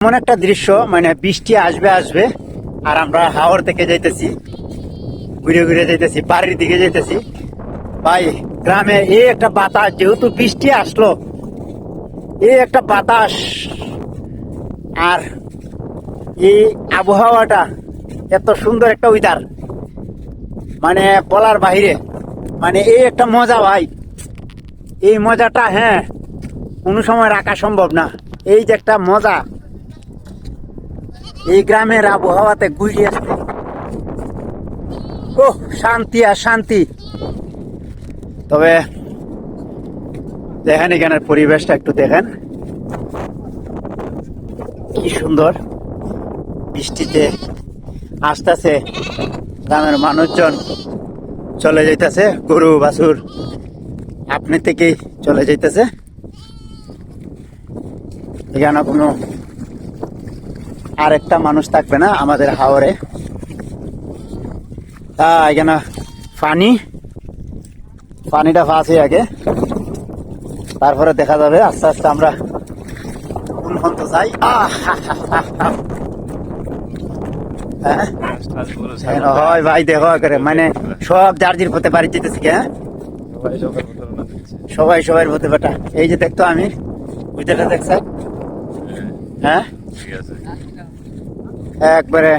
এমন একটা দৃশ্য, মানে বৃষ্টি আসবে আসবে আর আমরা হাওর থেকে যাইতেছি, ঘুরে ঘুরে যাইতেছি, বাড়ির দিকে যাইতেছি। ভাই গ্রামে এই একটা বাতাস, যেহেতু বৃষ্টি আসলো, এই একটা বাতাস আর এই আবহাওয়াটা, এত সুন্দর একটা ওয়েদার, মানে বলার বাহিরে। মানে এই একটা মজা ভাই, এই মজাটা হ্যাঁ কোনো সময় রাখা সম্ভব না। এই যে একটা মজা, এই গ্রামের আবহাওয়াতে ঘুরে আসতে, ও শান্তি আর শান্তি। তবে দেখেন এখানের পরিবেশটা একটু দেখেন, কি সুন্দর। বৃষ্টিতে আসতেছে, গ্রামের মানুষজন চলে যাইতেছে, গরু বাছুর আপনি থেকেই চলে যাইতেছে। এখানে কোনো আরেকটা মানুষ থাকবে না আমাদের হাওরে। এখানে পানিটা ফাঁসে আগে, তারপরে দেখা যাবে আস্তে আস্তে আমরা কোন পর্যন্ত যাই। হয় ভাই দেখো করে, মানে সব জার্জির পথে বাড়ি যেতেছি। হ্যাঁ সবাই সবাই হতে পাটা। এই যে দেখতো আমি বুঝতে দেখছ, হ্যাঁ একবারে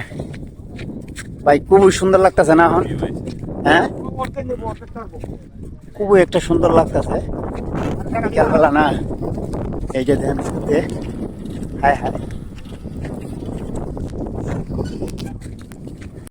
ভাই খুবই সুন্দর লাগতেছে না এখন? হ্যাঁ খুবই একটা সুন্দর লাগতেছে বিকালবেলা না। এই যে দেখেন, হায় হায়